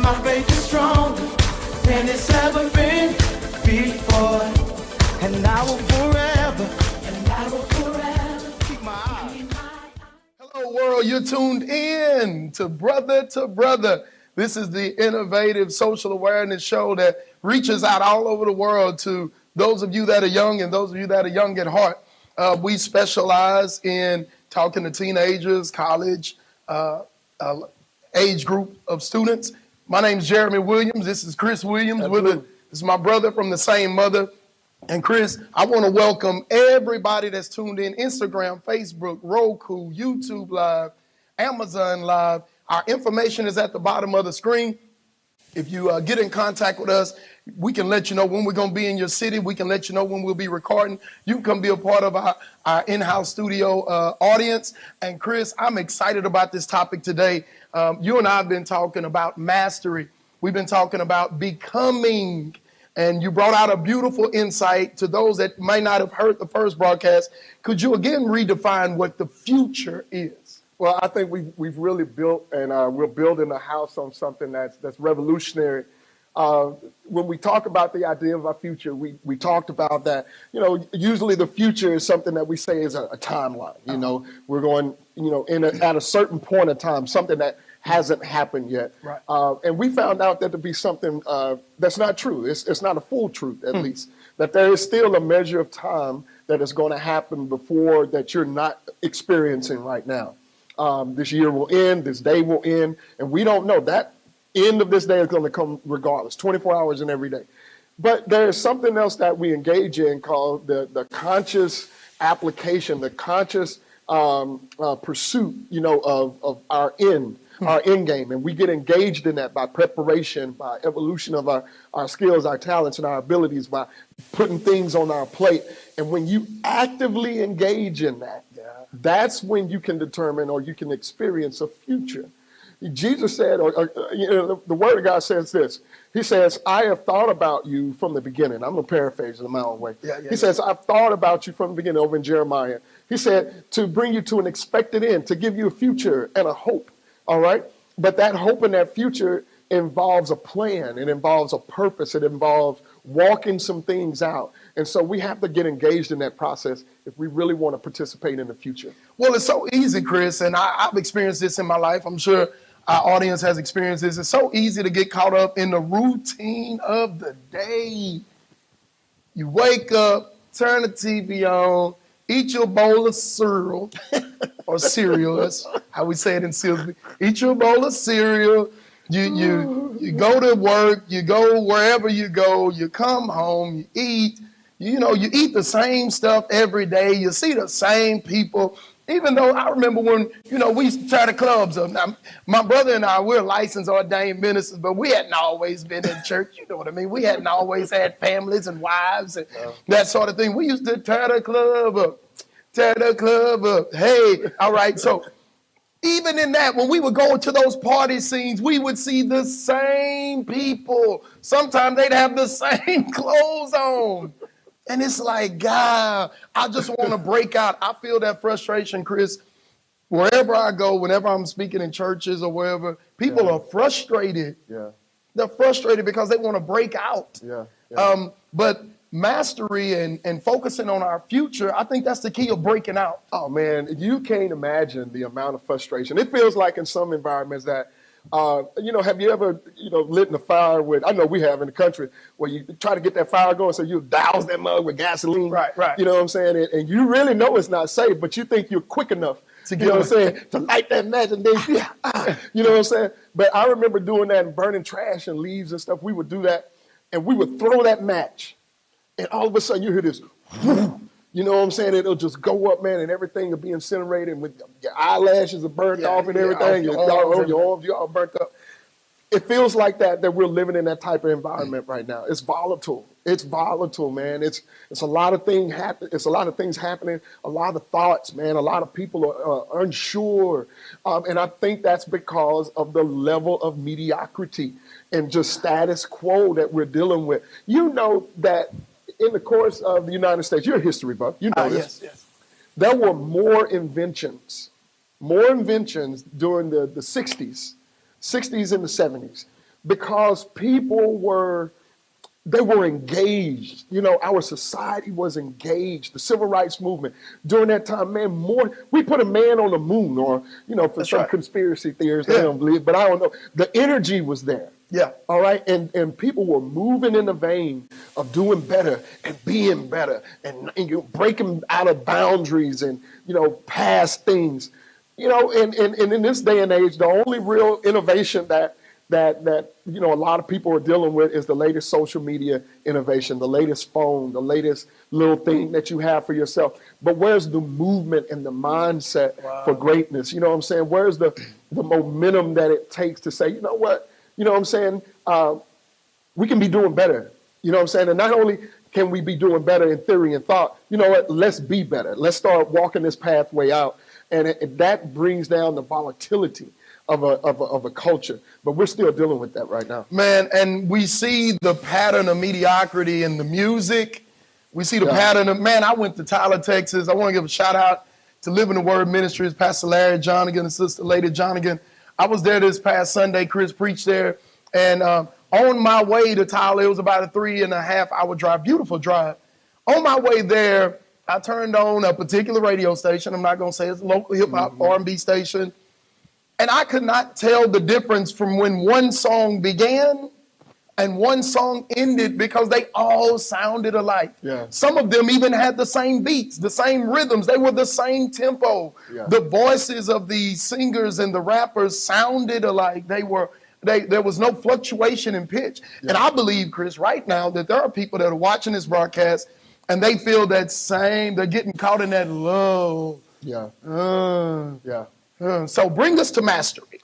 my faith is stronger than it's ever been before. And I will forever keep my eye. Hello, world. You're tuned in to Brother. This is the innovative social awareness show that reaches out all over the world to those of you that are young and those of you that are young at heart. We specialize in talking to teenagers, college, age group of students. My name is Jeremy Williams. This is Chris Williams. This is my brother from the same mother. And Chris, I want to welcome everybody that's tuned in: Instagram, Facebook, Roku, YouTube Live, Amazon Live. Our information is at the bottom of the screen. If you get in contact with us, we can let you know when we're going to be in your city. We can let you know when we'll be recording. You can come be a part of our in-house studio audience. And Chris, I'm excited about this topic today. You and I have been talking about mastery. We've been talking about becoming. And you brought out a beautiful insight to those that might not have heard the first broadcast. Could you again redefine what the future is? Well, I think we've really built, and we're building a house on something that's revolutionary. When we talk about the idea of our future, we talked about that, usually the future is something that we say is a timeline. We're going, at a certain point in time, something that hasn't happened yet. Right. And we found out that to be something that's not true. It's not a full truth, at least, that there is still a measure of time that is going to happen before that you're not experiencing right now. This year will end, this day will end, and we don't know. That end of this day is going to come regardless, 24 hours in every day. But there is something else that we engage in called the conscious application, the conscious pursuit, of our end. Our end game, and we get engaged in that by preparation, by evolution of our skills, our talents, and our abilities, by putting things on our plate. And when you actively engage in that, that's when you can determine or you can experience a future. Jesus said, the Word of God says this. He says, "I have thought about you from the beginning." I'm going to paraphrase it in my own way. He says, "I've thought about you from the beginning," over in Jeremiah. He said, "to bring you to an expected end, to give you a future and a hope." All right. But that hope and that future involves a plan. It involves a purpose. It involves walking some things out. And so we have to get engaged in that process if we really want to participate in the future. Well, it's so easy, Chris, and I've experienced this in my life. I'm sure our audience has experienced this. It's so easy to get caught up in the routine of the day. You wake up, turn the TV on, eat your bowl of cereal, or cereal, that's how we say it in Silsby. Eat your bowl of cereal, you go to work, you go wherever you go, you come home, you eat, you eat the same stuff every day, you see the same people. Even though I remember when, we used to tear the clubs up. Now, my brother and I, we're licensed ordained ministers, but we hadn't always been in church. You know what I mean? We hadn't always had families and wives and that sort of thing. We used to tear the club up. Hey, all right. So even in that, when we would go to those party scenes, we would see the same people. Sometimes they'd have the same clothes on. And it's like, God, I just want to break out. I feel that frustration, Chris. Wherever I go, whenever I'm speaking in churches or wherever, people are frustrated. Yeah. They're frustrated because they want to break out. But mastery and focusing on our future, I think that's the key of breaking out. Oh, man, you can't imagine the amount of frustration. It feels like in some environments that, have you ever, lit in a fire with, I know we have in the country, where you try to get that fire going, so you douse that mug with gasoline. Right. You know what I'm saying? And you really know it's not safe, but you think you're quick enough, to light that match and then, you know what I'm saying? But I remember doing that and burning trash and leaves and stuff. We would do that, and we would throw that match. And all of a sudden you hear this, whoo, you know what I'm saying? It'll just go up, man, and everything will be incinerated, and with your eyelashes are burnt off and everything. Your arms, you're all burnt up. It feels like that we're living in that type of environment right now. It's volatile. It's volatile, man. It's a lot of things happen. It's a lot of things happening. A lot of thoughts, man. A lot of people are unsure, and I think that's because of the level of mediocrity and just status quo that we're dealing with. You know that in the course of the United States, you're a history buff. You know this. Yes. There were more inventions during the 60s and the 70s because people were engaged. You know, our society was engaged. The civil rights movement during that time, man, we put a man on the moon, or, you know, for That's some right. conspiracy theorists, they don't believe, but I don't know. The energy was there. Yeah. All right. And people were moving in the vein of doing better and being better and you breaking out of boundaries and, you know, past things. You know, and in this day and age, the only real innovation that you know a lot of people are dealing with is the latest social media innovation, the latest phone, the latest little thing that you have for yourself. But where's the movement and the mindset for greatness? You know what I'm saying? Where's the momentum that it takes to say, you know what? You know what I'm saying? We can be doing better. You know what I'm saying? And not only can we be doing better in theory and thought, you know what? Let's be better. Let's start walking this pathway out. And that brings down the volatility of a culture. But we're still dealing with that right now. Man, and we see the pattern of mediocrity in the music. We see the pattern of, man, I went to Tyler, Texas. I want to give a shout out to Living the Word Ministries, Pastor Larry Jonigan and Sister Lady Jonigan. I was there this past Sunday. Chris preached there. And on my way to Tyler, it was about a 3.5 hour drive, beautiful drive. On my way there, I turned on a particular radio station. I'm not going to say it's a local hip-hop R&B station. And I could not tell the difference from when one song began and one song ended because they all sounded alike. Yeah. Some of them even had the same beats, the same rhythms. They were the same tempo. Yeah. The voices of the singers and the rappers sounded alike. There was no fluctuation in pitch. Yeah. And I believe, Chris, right now that there are people that are watching this broadcast and they feel that same, they're getting caught in that low. Yeah. So bring us to mastery.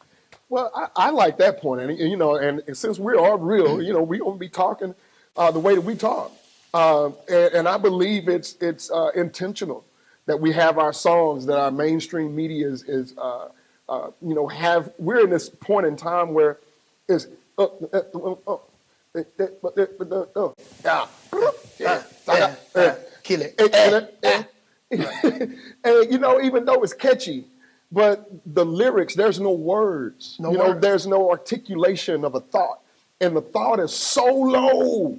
Well, I like that point, and you know, and since we are real, you know, we're gonna be talking the way that we talk, and I believe it's intentional that we have our songs, that our mainstream media is you know, we're in this point in time where it's Kill it. and you know, even though it's catchy, but the lyrics, there's no words. No you know, words. there's no articulation of a thought. And the thought is so low.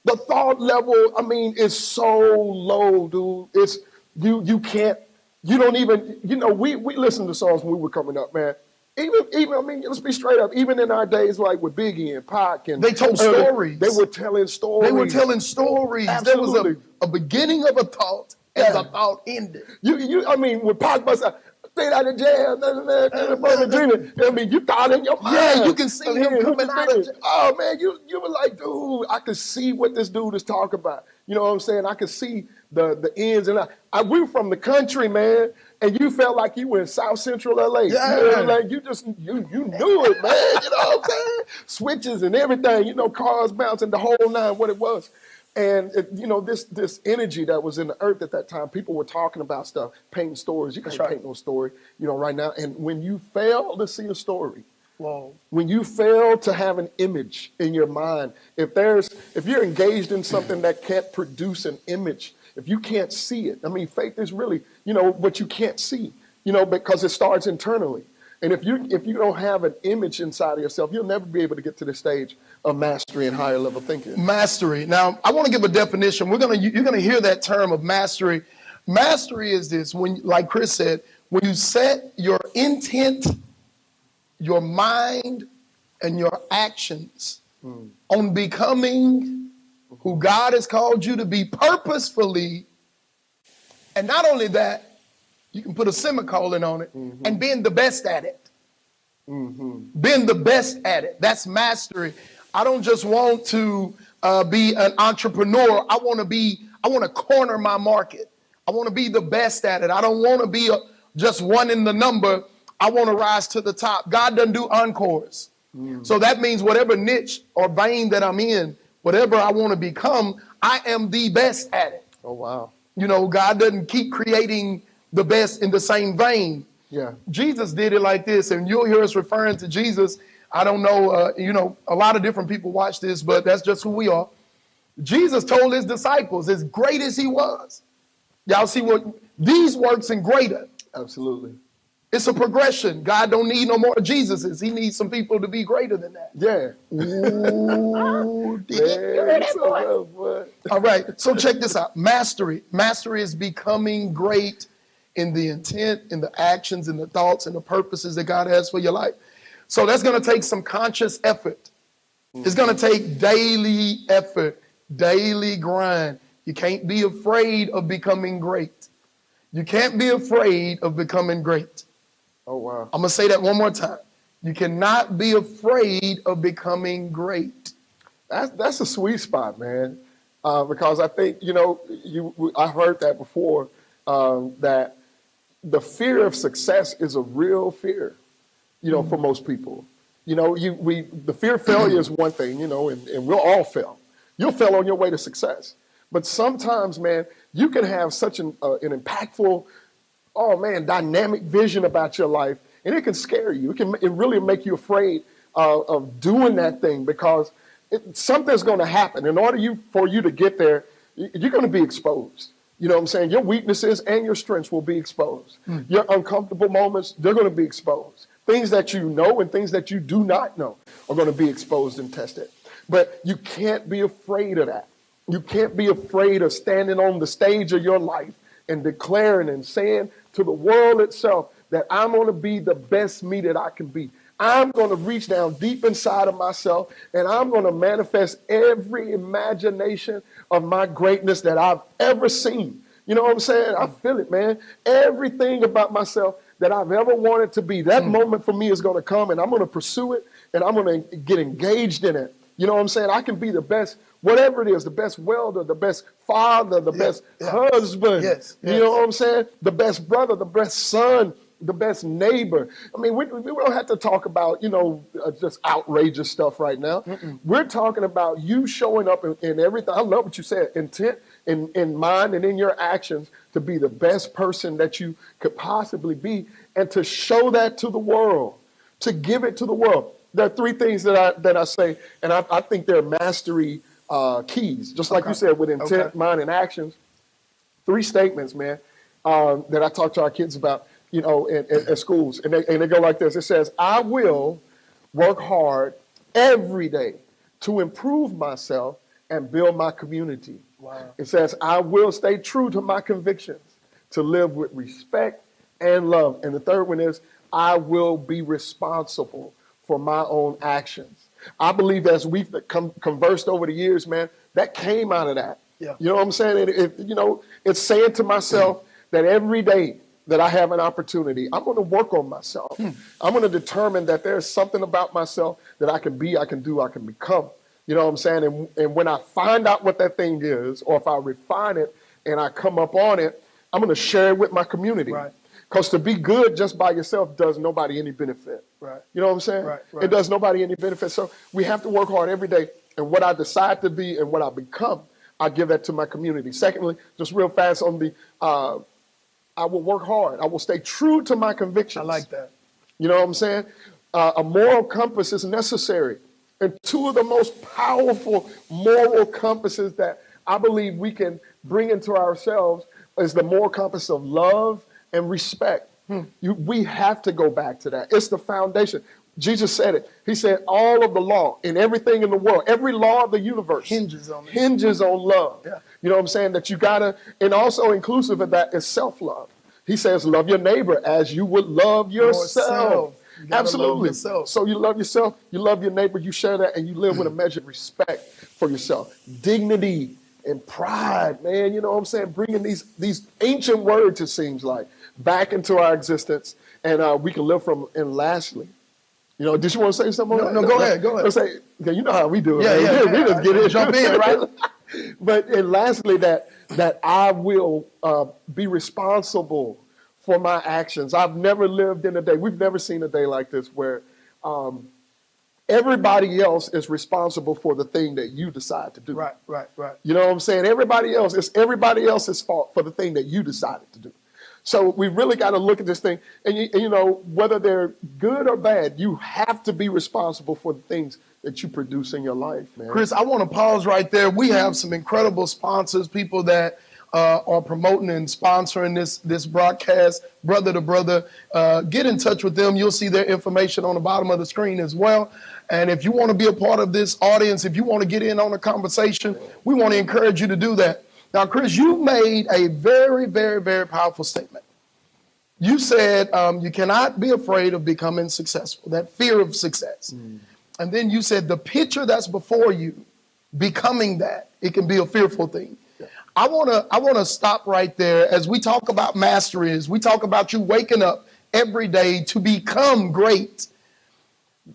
The thought level, I mean, is so low, dude. It's you can't, you don't even, you know, we listened to songs when we were coming up, man. Even I mean, let's be straight up, even in our days like with Biggie and Pac and they told stories. They were telling stories. They were telling stories. Absolutely. There was a beginning of a thought and the thought ended. I mean, when Pac bust out, straight out of jail, I mean, you thought in your mind. Yeah, you can see him coming out of jail. Oh, man, you were like, dude, I could see what this dude is talking about. You know what I'm saying? I could see the ends and outs. We were from the country, man, and you felt like you were in South Central LA. Yeah. You know, like you knew it, man. You know what I'm saying? Switches and everything, you know, cars bouncing, the whole nine, what it was. And, you know, this energy that was in the earth at that time, people were talking about stuff, painting stories. You can't paint no story, you know, right now. And when you fail to see a story, when you fail to have an image in your mind, if you're engaged in something that can't produce an image, if you can't see it, I mean, faith is really, you know, what you can't see, you know, because it starts internally. And if you don't have an image inside of yourself, you'll never be able to get to the stage of mastery and higher level thinking. Mastery. Now, I want to give a definition. You're going to hear that term of mastery. Mastery is this, when, like Chris said, when you set your intent, your mind, and your actions on becoming who God has called you to be purposefully, and not only that, you can put a semicolon on it, and being the best at it. Being the best at it. That's mastery. I don't just want to be an entrepreneur. I want to corner my market. I want to be the best at it. I don't want to be just one in the number. I want to rise to the top. God doesn't do encores. So that means whatever niche or vein that I'm in, whatever I want to become, I am the best at it. Oh, wow. You know, God doesn't keep creating the best in the same vein. Yeah. Jesus did it like this, and you'll hear us referring to Jesus. I don't know, you know, a lot of different people watch this, but that's just who we are. Jesus told his disciples, as great as he was, y'all see what these works and greater. Absolutely. It's a progression. God don't need no more Jesuses. He needs some people to be greater than that. Yeah. Ooh, did you hear that, boy? All right, so check this out. Mastery. Mastery is becoming great in the intent, in the actions, in the thoughts, and the purposes that God has for your life. So that's going to take some conscious effort. It's going to take daily effort, daily grind. You can't be afraid of becoming great. You can't be afraid of becoming great. Oh, wow. I'm going to say that one more time. You cannot be afraid of becoming great. That's a sweet spot, man. Because I think, I heard that before, that the fear of success is a real fear, for most people. The fear of failure is one thing, and we'll all fail. You'll fail on your way to success. But sometimes, man, you can have such an impactful, dynamic vision about your life, and it can scare you. It really make you afraid of doing that thing because something's going to happen. In order for you to get there, you're going to be exposed. You know what I'm saying? Your weaknesses and your strengths will be exposed. Your uncomfortable moments, they're going to be exposed. Things that you know and things that you do not know are going to be exposed and tested. But you can't be afraid of that. You can't be afraid of standing on the stage of your life and declaring and saying to the world itself that I'm going to be the best me that I can be. I'm going to reach down deep inside of myself and I'm going to manifest every imagination of my greatness that I've ever seen. You know what I'm saying? I feel it, man. Everything about myself that I've ever wanted to be, that moment for me is going to come and I'm going to pursue it and I'm going to get engaged in it. You know what I'm saying? I can be the best, whatever it is, the best welder, the best father, the best husband. You know what I'm saying? The best brother, the best son, the best neighbor. I mean, we don't have to talk about, just outrageous stuff right now. We're talking about you showing up in everything. I love what you said, intent in mind and in your actions to be the best person that you could possibly be and to show that to the world, to give it to the world. There are three things that I say, and I think they're mastery keys, just like you said, with intent, mind, and actions. Three statements, man, that I talk to our kids about, at schools. And they go like this. It says, I will work hard every day to improve myself and build my community. Wow. It says, I will stay true to my convictions, to live with respect and love. And the third one is, I will be responsible for my own actions. I believe as we've conversed over the years, man, that came out of that. Yeah. You know what I'm saying? It's saying to myself that every day that I have an opportunity, I'm going to work on myself. I'm going to determine that there's something about myself that I can be, I can do, I can become. You know what I'm saying? And when I find out what that thing is, or if I refine it and I come up on it, I'm going to share it with my community. Right. Because to be good just by yourself does nobody any benefit. Right. You know what I'm saying? Right. It does nobody any benefit. So we have to work hard every day. And what I decide to be and what I become, I give that to my community. Secondly, just real fast on the, I will work hard. I will stay true to my convictions. I like that. You know what I'm saying? A moral compass is necessary. And two of the most powerful moral compasses that I believe we can bring into ourselves is the moral compass of love and respect. We have to go back to that. It's the foundation. Jesus said it. He said all of the law and everything in the world, every law of the universe hinges on love. Yeah. You know what I'm saying? That you gotta, and also inclusive of that is self-love. He says, love your neighbor as you would love yourself. Absolutely. Yourself. So you love yourself, you love your neighbor, you share that, and you live with a measure of respect for yourself. Dignity and pride, man, you know what I'm saying? Bringing these ancient words, it seems like, back into our existence, and we can live from. And lastly, did you want to say something? No, go ahead. Let's say, okay, you know how we do it. Yeah. We just get in, jump in, right? But and lastly, that I will be responsible for my actions. I've never lived in a day. We've never seen a day like this where everybody else is responsible for the thing that you decide to do. Right. You know what I'm saying? It's everybody else's fault for the thing that you decided to do. So we really got to look at this thing, and whether they're good or bad, you have to be responsible for the things that you produce in your life, man. Chris, I want to pause right there. We have some incredible sponsors, people that are promoting and sponsoring this broadcast, Brother to Brother. Get in touch with them. You'll see their information on the bottom of the screen as well. And if you want to be a part of this audience, if you want to get in on the conversation, we want to encourage you to do that. Now, Chris, you made a very, very, very powerful statement. You said you cannot be afraid of becoming successful, that fear of success. And then you said the picture that's before you, becoming that, it can be a fearful thing. Yeah. I wanna stop right there. As we talk about mastery, as we talk about you waking up every day to become great,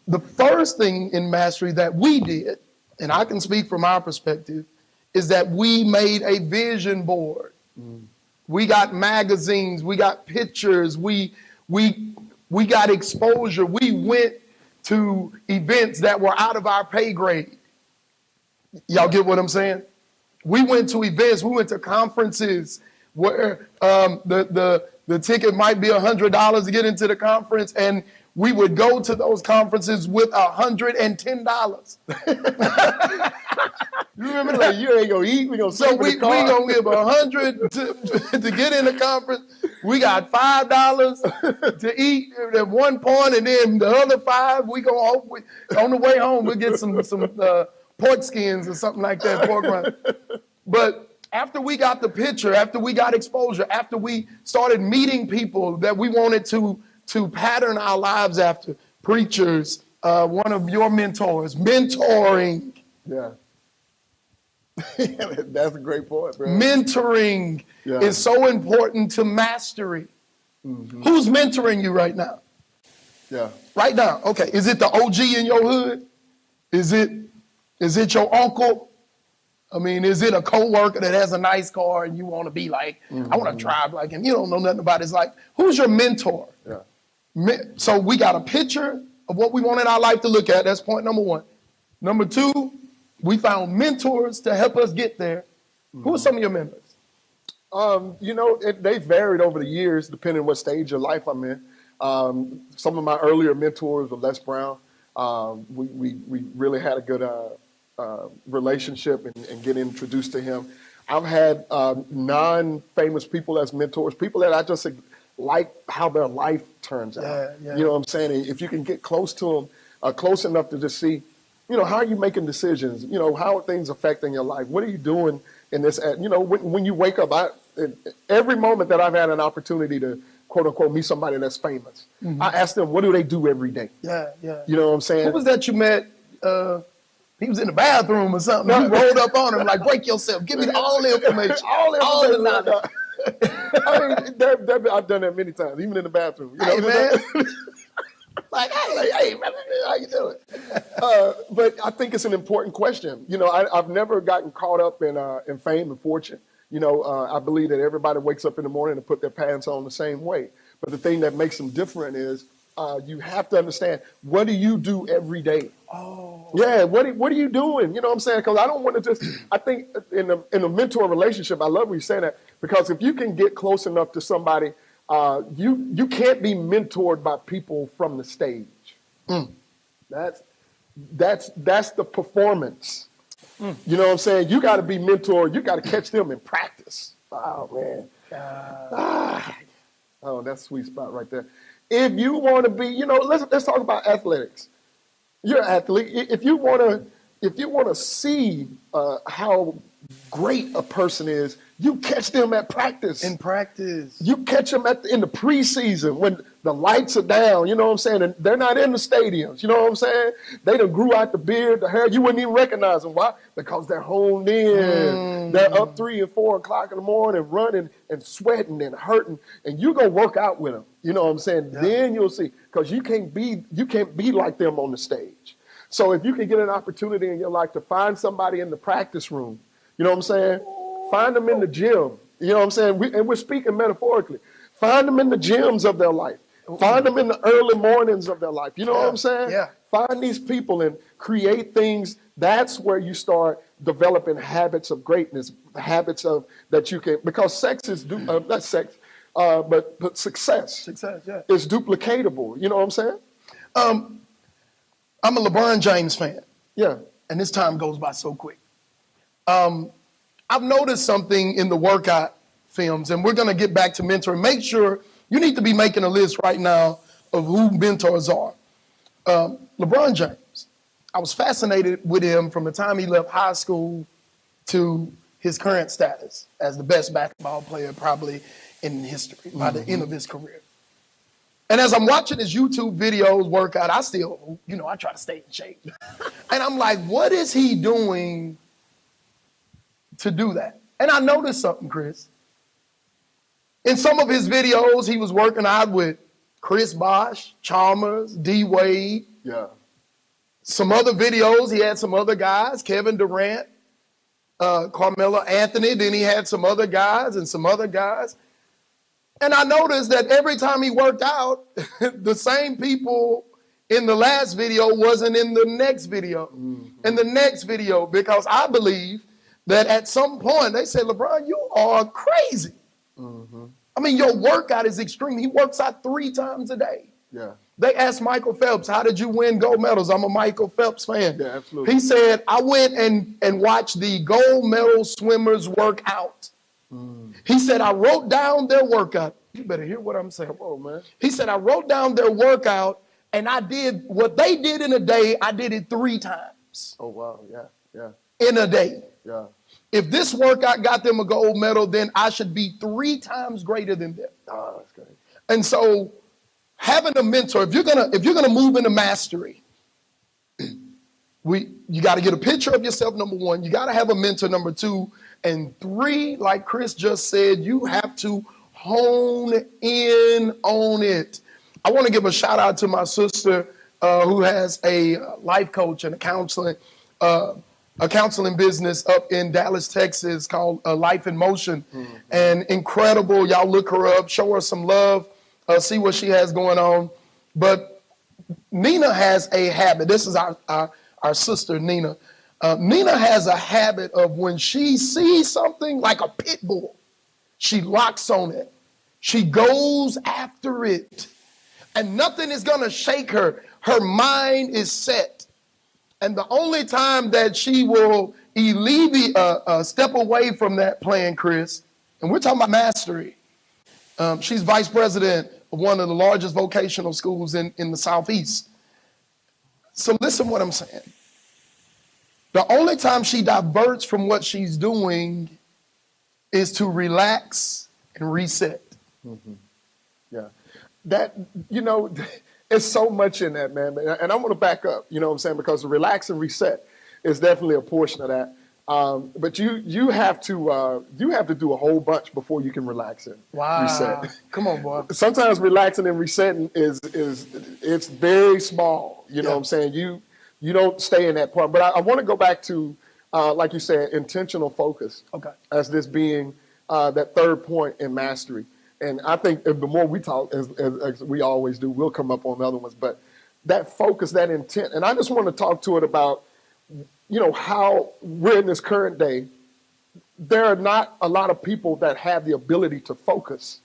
the first thing in mastery that we did, and I can speak from our perspective, is that we made a vision board. We got magazines, we got pictures, we got exposure. We went to events that were out of our pay grade. Y'all get what I'm saying? We went to events, we went to conferences where the ticket might be $100 to get into the conference, and we would go to those conferences with $110. You remember that? Like, you ain't gonna eat. We gonna So we gonna give $100 to get in the conference. We got $5 to eat at one point, and then the other $5 we go on the way home. We'll get some pork skins or something like that, pork rinds. But after we got the picture, after we got exposure, after we started meeting people that we wanted to pattern our lives after, preachers, one of your mentors, mentoring. Yeah. That's a great point, bro. Mentoring is so important to mastery. Who's mentoring you right now? Yeah. Right now. Okay. Is it the OG in your hood? Is it your uncle? I mean, is it a coworker that has a nice car and you want to be like, I want to drive like him? You don't know nothing about his life. Who's your mentor? Yeah. So we got a picture of what we want in our life to look at. That's point number one. Number two, we found mentors to help us get there. Who are some of your mentors? They varied over the years, depending on what stage of life I'm in. Some of my earlier mentors were Les Brown. We really had a good relationship and getting introduced to him. I've had non-famous people as mentors, people that I just like how their life turns out. Yeah. You know what I'm saying? If you can get close to them, close enough to just see, how are you making decisions? How are things affecting your life? What are you doing in this? When you wake up, every moment that I've had an opportunity to, quote unquote, meet somebody that's famous, I ask them, what do they do every day? Yeah. You know what I'm saying? Who was that you met? He was in the bathroom or something. You rolled up on him like, break yourself. Give me all the information. all the knowledge. I've done that many times, even in the bathroom. Hey, man. Hey, man, how you doing? But I think it's an important question. I've never gotten caught up in fame and fortune. I believe that everybody wakes up in the morning and put their pants on the same way. But the thing that makes them different is you have to understand, what do you do every day? Oh. Yeah, what are you doing? You know what I'm saying? Because I don't want to just, I think in a mentor relationship, I love when you say that, because if you can get close enough to somebody, you can't be mentored by people from the stage. That's the performance. You know what I'm saying? You got to be mentored. You got to catch them in practice. Oh, man. Oh, that's a sweet spot right there. If you want to be, let's talk about athletics. You're an athlete. If you want to see how great a person is, you catch them at practice. In practice. You catch them in the preseason when the lights are down, you know what I'm saying? And they're not in the stadiums, you know what I'm saying? They done grew out the beard, the hair. You wouldn't even recognize them. Why? Because they're honed in. They're up 3 and 4 o'clock in the morning, running and sweating and hurting. And you go work out with them, you know what I'm saying? Yeah. Then you'll see, because you can't be like them on the stage. So if you can get an opportunity in your life to find somebody in the practice room, you know what I'm saying? Find them in the gym. You know what I'm saying? We're speaking metaphorically. Find them in the gyms of their life. Find them in the early mornings of their life. You know what I'm saying? Yeah. Find these people and create things. That's where you start developing habits of greatness, habits of that you can, because sex is, not sex, but success. Success, yeah. Is duplicatable. You know what I'm saying? I'm a LeBron James fan. Yeah. And this time goes by so quick. I've noticed something in the workout films, and we're going to get back to mentoring. Make sure you need to be making a list right now of who mentors are. LeBron James. I was fascinated with him from the time he left high school to his current status as the best basketball player probably in history by the end of his career. And as I'm watching his YouTube videos work out, I still, I try to stay in shape. And I'm like, what is he doing to do that? And I noticed something, Chris. In some of his videos, he was working out with Chris Bosh, Chalmers, D. Wade. Yeah. Some other videos, he had some other guys, Kevin Durant, Carmelo Anthony. Then he had some other guys and some other guys. And I noticed that every time he worked out, the same people in the last video wasn't in the next video, and the next video, because I believe that at some point they said, LeBron, you are crazy. I mean, your workout is extreme. He works out 3 times a day. Yeah. They asked Michael Phelps, how did you win gold medals? I'm a Michael Phelps fan. Yeah, absolutely. He said, I went and watched the gold medal swimmers work out. He said, I wrote down their workout. You better hear what I'm saying. Come on, man. He said, I wrote down their workout, and I did what they did in a day, I did it 3 times. Oh, wow. Yeah, yeah, in a day. yeah. If this workout got them a gold medal, then I should be 3 times greater than them. Oh, that's great. And so having a mentor, if you're gonna move into mastery, you got to get a picture of yourself, number 1. You got to have a mentor, number 2. And 3, like Chris just said, you have to hone in on it. I want to give a shout out to my sister who has a life coach and a counseling business up in Dallas, Texas called Life in Motion. And incredible. Y'all look her up, show her some love, see what she has going on. But Nina has a habit. This is our sister, Nina. Nina has a habit of when she sees something like a pit bull, she locks on it. She goes after it. And nothing is going to shake her. Her mind is set. And the only time that she will step away from that plan, Chris, and we're talking about mastery. She's vice president of one of the largest vocational schools in the Southeast. So listen what I'm saying. The only time she diverts from what she's doing is to relax and reset. Yeah. That, it's so much in that, man. And I want to back up, you know what I'm saying? Because the relax and reset is definitely a portion of that. But you have to do a whole bunch before you can relax and reset. Come on, boy. Sometimes relaxing and resetting it's very small. You know what I'm saying? You don't stay in that part. But I want to go back to, like you said, intentional focus. Okay. As this being that third point in mastery. And I think the more we talk, as we always do, we'll come up on the other ones. But that focus, that intent, and I just want to talk to it about, how we're in this current day. There are not a lot of people that have the ability to focus.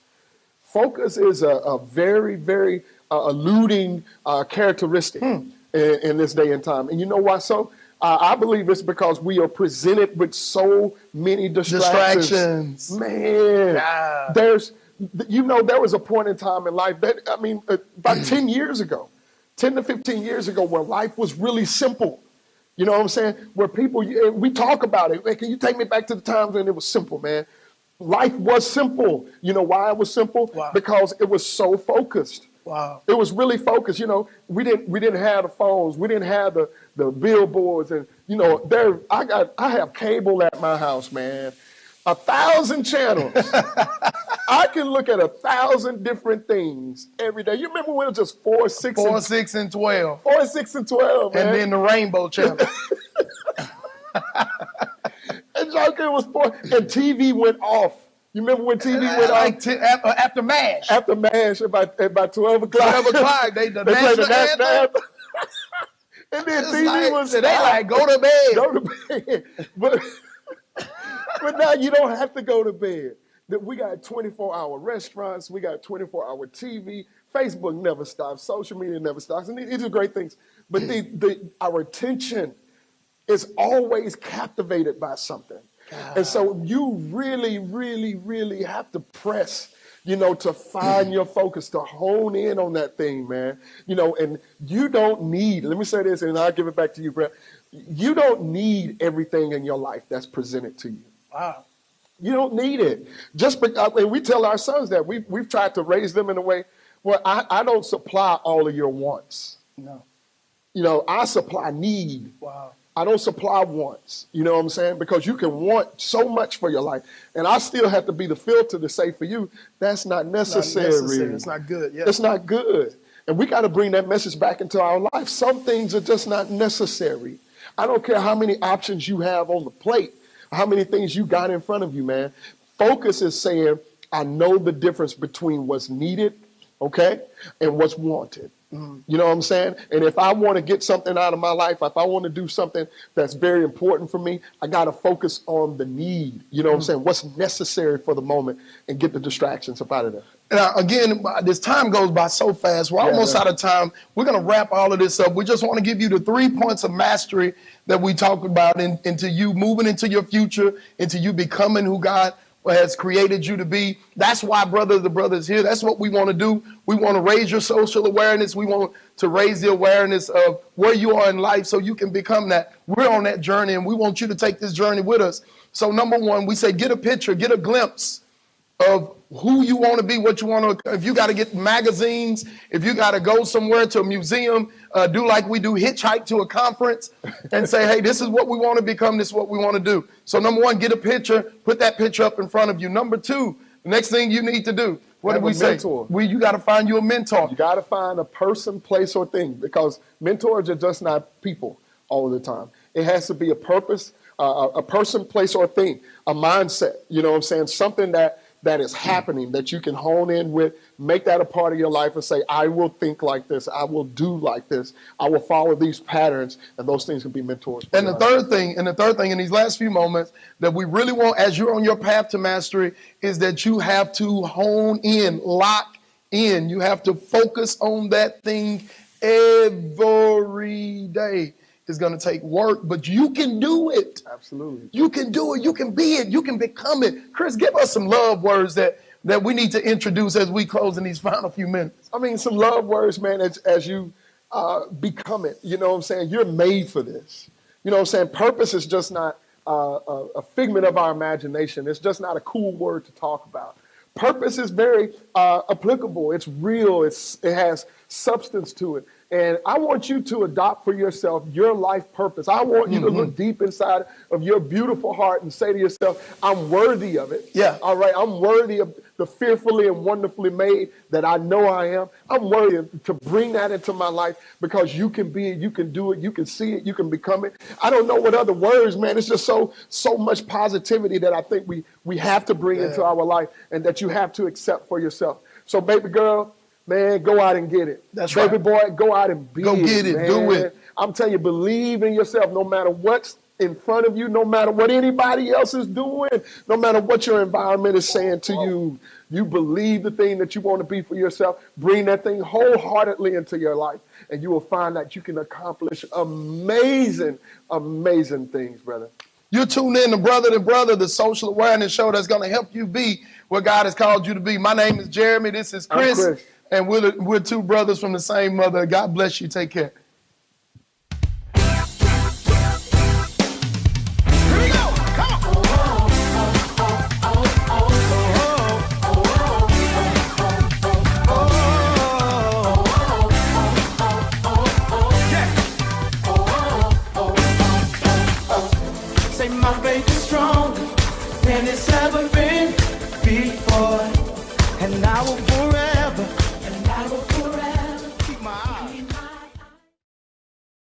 Focus is a very, very eluding characteristic in this day and time. And you know why so? I believe it's because we are presented with so many distractions. Man, there was a point in time in life that, about 10 years ago, 10 to 15 years ago, where life was really simple. You know what I'm saying? Where people, we talk about it. Man, can you take me back to the times when it was simple, man? Life was simple. You know why it was simple? Wow. Because it was so focused. Wow. It was really focused. We didn't have the phones. We didn't have the billboards. And, I have cable at my house, man. 1,000 channels. I can look at 1,000 different things every day. You remember when it was just 4, 6, and 12. 4, 6, and 12, man. And then the Rainbow Channel. And Joker was 4. And TV went off. You remember when TV went off? After MASH. After MASH, about 12 o'clock. 12 o'clock, they played the national anthem. And then TV was... They like, go to bed. Go to bed. But now you don't have to go to bed. We got 24-hour restaurants. We got 24-hour TV. Facebook never stops. Social media never stops. And these are great things. But our attention is always captivated by something. And so you really, really, really have to press, to find your focus, to hone in on that thing, man. And you don't need, let me say this and I'll give it back to you, Brett. You don't need everything in your life that's presented to you. Wow. You don't need it. And we tell our sons that we've tried to raise them in a way where I don't supply all of your wants. No. I supply need. Wow. I don't supply wants. You know what I'm saying? Because you can want so much for your life. And I still have to be the filter to say for you, that's not necessary. It's not good. Yeah. It's not good. And we got to bring that message back into our life. Some things are just not necessary. I don't care how many options you have on the plate, how many things you got in front of you, man. Focus is saying, I know the difference between what's needed, okay, and what's wanted. You know what I'm saying? And if I want to get something out of my life, if I want to do something that's very important for me, I got to focus on the need. You know what I'm saying? What's necessary for the moment and get the distractions up out of there. Now, again, this time goes by so fast. We're almost out of time. We're going to wrap all of this up. We just want to give you the 3 points of mastery that we talked about into you moving into your future, into you becoming who God has created you to be. That's why Brother to Brother is here. That's what we want to do. We want to raise your social awareness. We want to raise the awareness of where you are in life so you can become that. We're on that journey, and we want you to take this journey with us. So number one, we say get a picture, get a glimpse of who you want to be, what you want to. If you got to get magazines, if you got to go somewhere to a museum, do like we do, hitchhike to a conference and say, hey, this is what we want to become. This is what we want to do. So number one, get a picture, put that picture up in front of you. Number two, the next thing you need to do, what did we say? You got to find you a mentor. You got to find a person, place, or thing, because mentors are just not people all the time. It has to be a purpose, a person, place, or thing, a mindset. You know what I'm saying? Something that is happening that you can hone in with, make that a part of your life and say, I will think like this, I will do like this, I will follow these patterns, and those things can be mentors. And the third thing in these last few moments that we really want as you're on your path to mastery is that you have to hone in, lock in. You have to focus on that thing every day. It's going to take work, but you can do it. Absolutely. You can do it. You can be it. You can become it. Chris, give us some love words that we need to introduce as we close in these final few minutes. I mean, some love words, man, as you become it. You know what I'm saying? You're made for this. You know what I'm saying? Purpose is just not a figment of our imagination. It's just not a cool word to talk about. Purpose is very applicable. It's real. It has substance to it. And I want you to adopt for yourself your life purpose. I want you to look deep inside of your beautiful heart and say to yourself, I'm worthy of it. Yeah. All right. I'm worthy of the fearfully and wonderfully made that I know I am. I'm worthy to bring that into my life because you can be it, you can do it, you can see it, you can become it. I don't know what other words, man. It's just so much positivity that I think we have to bring into our life and that you have to accept for yourself. So baby girl, man, go out and get it. That's Baby right. boy, go out and be it. Go get it. Man. Do it. I'm telling you, believe in yourself no matter what's in front of you, no matter what anybody else is doing, no matter what your environment is saying to you. You believe the thing that you want to be for yourself. Bring that thing wholeheartedly into your life, and you will find that you can accomplish amazing, amazing things, brother. You're tuned in to Brother, the social awareness show that's going to help you be what God has called you to be. My name is Jeremy. This is Chris. And we're two brothers from the same mother. God bless you. Take care.